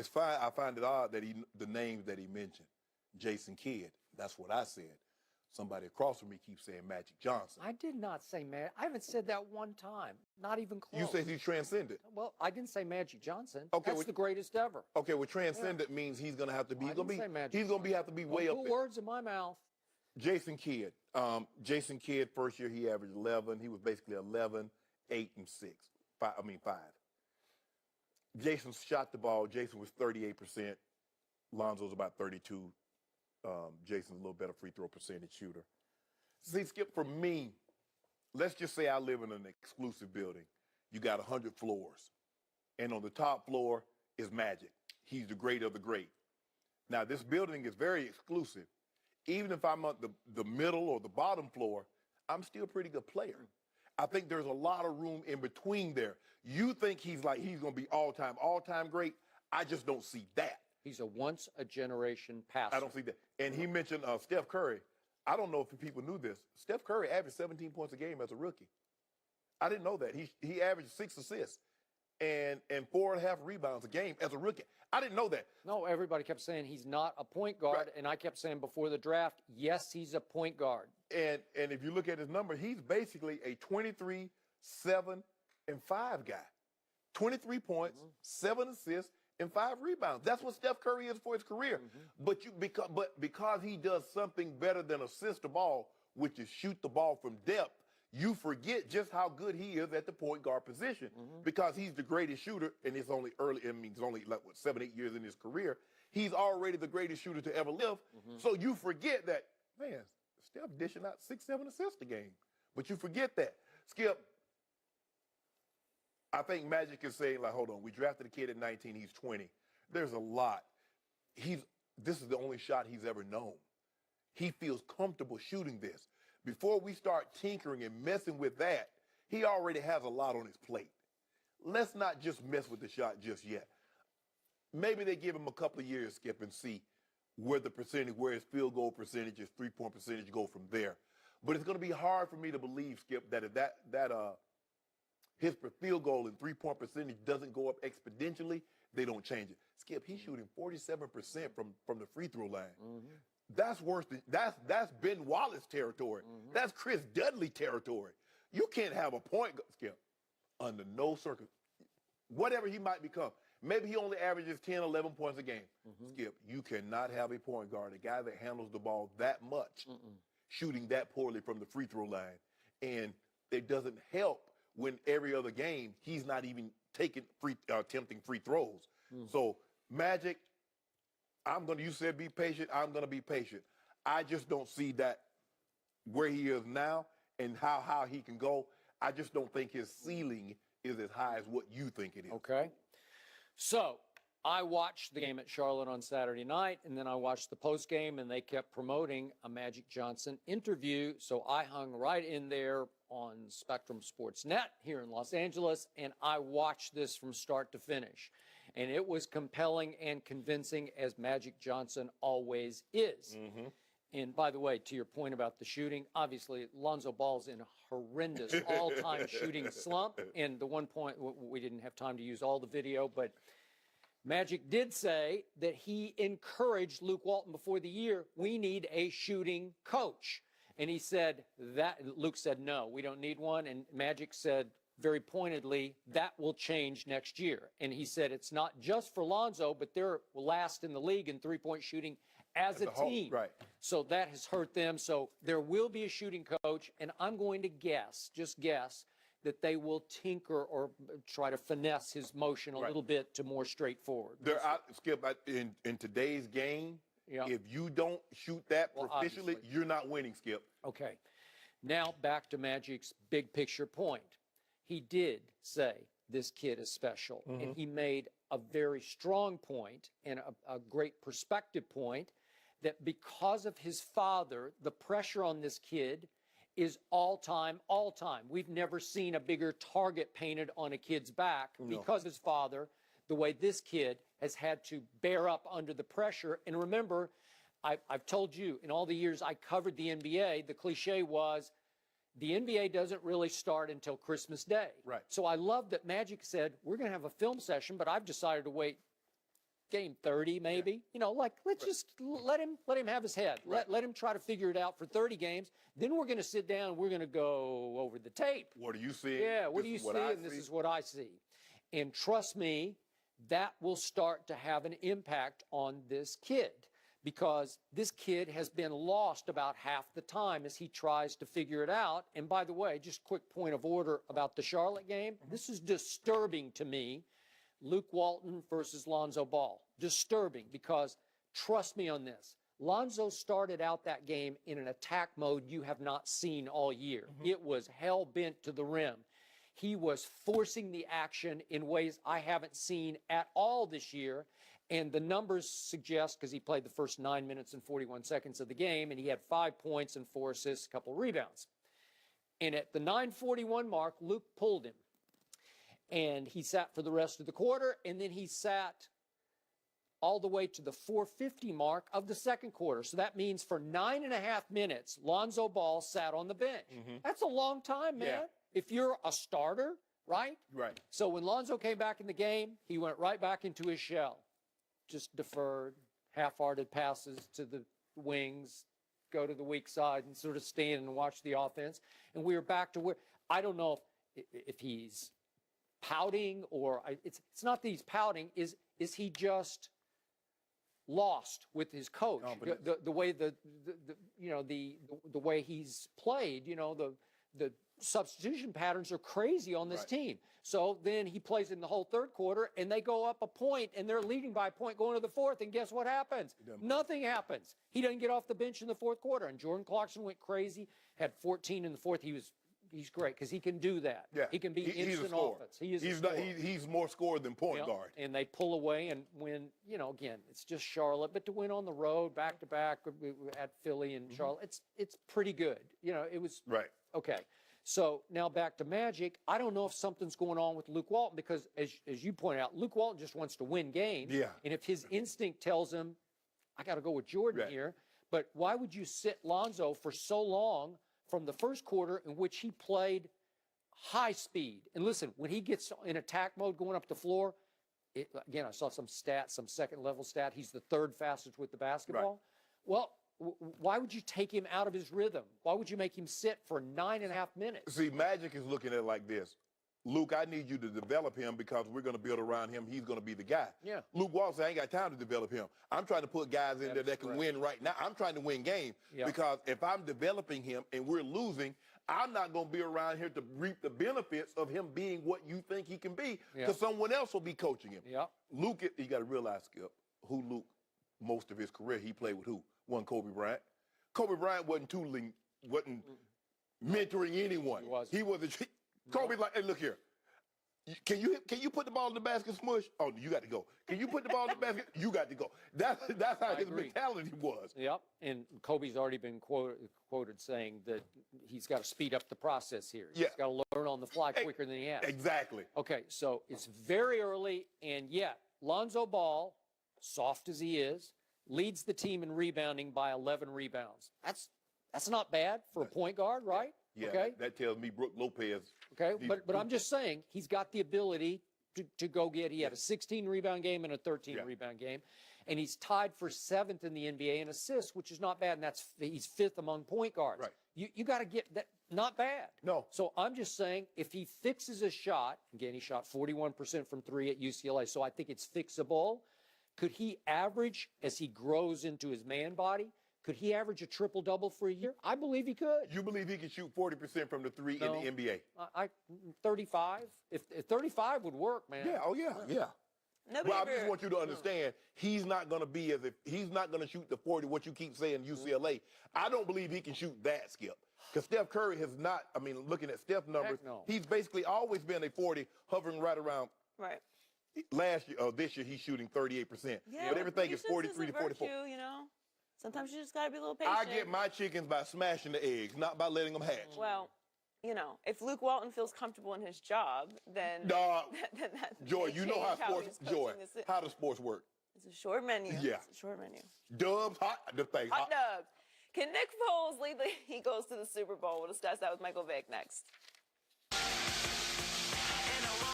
It's fine. I find it odd that the names that he mentioned, Jason Kidd. That's what I said. Somebody across from me keeps saying Magic Johnson. I did not say Magic. I haven't said that one time. Not even close. You said he's transcended. Well, I didn't say Magic Johnson. Okay, That's the greatest ever. Okay, well, transcendent means he's going to have to be. He's going to have to be way up. Put words in my mouth. Jason Kidd. Jason Kidd, first year he averaged 11. He was basically 11, 8, and 6. 5. Jason shot the ball. Jason was 38%. Lonzo's about 32. Jason's a little better free throw percentage shooter. See, Skip, for me, let's just say I live in an exclusive building. You got 100 floors. And on the top floor is Magic. He's the great of the great. Now, this building is very exclusive. Even if I'm at the middle or the bottom floor, I'm still a pretty good player. I think there's a lot of room in between there. You think he's going to be all-time great. I just don't see that. He's a once-a-generation passer. I don't see that. And he mentioned Steph Curry. I don't know if people knew this. Steph Curry averaged 17 points a game as a rookie. I didn't know that. He averaged 6 assists and 4.5 rebounds a game as a rookie. I didn't know that. No, everybody kept saying he's not a point guard, right. And I kept saying before the draft, yes, he's a point guard. And if you look at his number, he's basically a 23, 7, and 5 guy. 23 points, 7 assists, and 5 rebounds. That's what Steph Curry is for his career. But because he does something better than assist the ball, which is shoot the ball from depth, you forget just how good he is at the point guard position. Because he's the greatest shooter, and it's only early. I mean, it's only like 7, 8 years in his career. He's already the greatest shooter to ever live. So you forget that, man, Steph dishing out 6, 7 assists a game. But you forget that. Skip, I think Magic is saying, like, hold on, we drafted a kid at 19, he's 20. There's a lot. This is the only shot he's ever known. He feels comfortable shooting this. Before we start tinkering and messing with that, he already has a lot on his plate. Let's not just mess with the shot just yet. Maybe they give him a couple of years, Skip, and see where his field goal percentage, his three-point percentage go from there. But it's going to be hard for me to believe, Skip, that if his field goal and three-point percentage doesn't go up exponentially, they don't change it. Skip, he's shooting 47% from the free throw line. That's worse than that's Ben Wallace territory. That's Chris Dudley territory. You can't have a point guard, Skip, under no circumstance. Whatever he might become. Maybe he only averages 10, 11 points a game. Skip, you cannot have a point guard, a guy that handles the ball that much, shooting that poorly from the free throw line. And it doesn't help when every other game he's not even attempting free throws. So Magic, you said be patient, I'm going to be patient. I just don't see that where he is now and how he can go. I just don't think his ceiling is as high as what you think it is. Okay. So I watched the game at Charlotte on Saturday night, and then I watched the post game, and they kept promoting a Magic Johnson interview. So I hung right in there on Spectrum Sports Net here in Los Angeles, and I watched this from start to finish. And it was compelling and convincing, as Magic Johnson always is. And by the way, to your point about the shooting, obviously Lonzo Ball's in a horrendous all-time shooting slump. And the one point, we didn't have time to use all the video, but Magic did say that he encouraged Luke Walton before the year, we need a shooting coach. And he said that, Luke said, no, we don't need one. And Magic said very pointedly, that will change next year. And he said it's not just for Lonzo, but they're last in the league in three-point shooting as a team. Right. So that has hurt them. So there will be a shooting coach, and I'm going to guess, just guess, that they will tinker or try to finesse his motion a little bit to more straightforward. Skip, in today's game, if you don't shoot that proficiently, you're not winning, Skip. Okay. Now back to Magic's big picture point. He did say this kid is special, and he made a very strong point and a great perspective point that because of his father, the pressure on this kid is all time. We've never seen a bigger target painted on a kid's back because of his father, the way this kid has had to bear up under the pressure. And remember, I've told you, in all the years I covered the NBA, the cliche was, the NBA doesn't really start until Christmas Day. Right. So I love that Magic said, we're going to have a film session, but I've decided to wait game 30 maybe. You know, like let's just let him have his head. Let him try to figure it out for 30 games. Then we're going to sit down and we're going to go over the tape. What do you see? Yeah, what do you see? And this is what I see. And trust me, that will start to have an impact on this kid, because this kid has been lost about half the time as he tries to figure it out. And by the way, just quick point of order about the Charlotte game. This is disturbing to me. Luke Walton versus Lonzo Ball. Disturbing, because trust me on this. Lonzo started out that game in an attack mode you have not seen all year. It was hell-bent to the rim. He was forcing the action in ways I haven't seen at all this year. And the numbers suggest, because he played the first 9 minutes and 41 seconds of the game, and he had 5 points and 4 assists, a couple rebounds. And at the 9:41 mark, Luke pulled him. And he sat for the rest of the quarter, and then he sat all the way to the 4:50 mark of the second quarter. So that means for 9.5 minutes, Lonzo Ball sat on the bench. That's a long time, man. Yeah. If you're a starter, right? Right. So when Lonzo came back in the game, he went right back into his shell. Just deferred, half-hearted passes to the wings, go to the weak side and sort of stand and watch the offense. And we were back to where, I don't know if he's pouting or, it's not that he's pouting, is he just lost with his coach? The way the way he's played, you know, the substitution patterns are crazy on this team. So then he plays in the whole third quarter, and they go up a point, and they're leading by a point going to the fourth, and guess what happens? Nothing happens. He doesn't get off the bench in the fourth quarter, and Jordan Clarkson went crazy, had 14 in the fourth. He's great because he can do that. Yeah. He can be instant offense. He's more scored than point guard. And they pull away and win, you know, again, it's just Charlotte. But to win on the road, back-to-back at Philly and Charlotte, it's pretty good. You know, it was okay. So now back to Magic. I don't know if something's going on with Luke Walton because, as you point out, Luke Walton just wants to win games. Yeah. And if his instinct tells him, I got to go with Jordan here, but why would you sit Lonzo for so long from the first quarter in which he played high speed? And listen, when he gets in attack mode going up the floor, again, I saw some second-level stat. He's the third fastest with the basketball. Well, why would you take him out of his rhythm? Why would you make him sit for 9.5 minutes? See, Magic is looking at it like this. Luke, I need you to develop him because we're going to build around him. He's going to be the guy. Yeah. Luke Walton said, I ain't got time to develop him. I'm trying to put guys in there that can win right now. I'm trying to win games because if I'm developing him and we're losing, I'm not going to be around here to reap the benefits of him being what you think he can be because someone else will be coaching him. Yeah. Luke, you got to realize, Skip, who Luke, most of his career, he played with who? One Kobe Bryant. Kobe Bryant wasn't mentoring anyone. He wasn't. Kobe like, hey, look here. Can you put the ball in the basket, Smush? Oh, you got to go. Can you put the ball in the basket? You got to go. That's how his mentality was. Yep. And Kobe's already been quoted saying that he's got to speed up the process here. He's got to learn on the fly quicker than he has. Exactly. Okay, so it's very early, and yet Lonzo Ball, soft as he is, leads the team in rebounding by 11 rebounds. That's not bad for a point guard, right? Yeah, okay? that tells me Brook Lopez. Okay, but I'm just saying he's got the ability to go get. He had a 16 rebound game and a 13 rebound game, and he's tied for 7th in the NBA in assists, which is not bad, and he's 5th among point guards. Right. You got to get that. Not bad. No. So I'm just saying if he fixes his shot, again, he shot 41% from 3 at UCLA, so I think it's fixable. Could he average, as he grows into his man body, could he average a triple-double for a year? I believe he could. You believe he can shoot 40% from the 3 in the NBA? 35. If 35 would work, man. Yeah, yeah. Well, I just want you to understand, he's not going to be he's not going to shoot the 40, what you keep saying, UCLA. I don't believe he can shoot that, Skip. Because Steph Curry has not, looking at Steph's numbers, he's basically always been a 40, hovering right around. Right. Last year, this year, he's shooting 38%. Yeah, but everything is 43 to 44. Virtue, you know? Sometimes you just got to be a little patient. I get my chickens by smashing the eggs, not by letting them hatch. Well, you know, if Luke Walton feels comfortable in his job, then Joy, you know how how does sports work? It's a short menu. Yeah. It's a short menu. Dubs, hot dubs. Can Nick Foles lead the Eagles to the Super Bowl? We'll discuss that with Michael Vick next.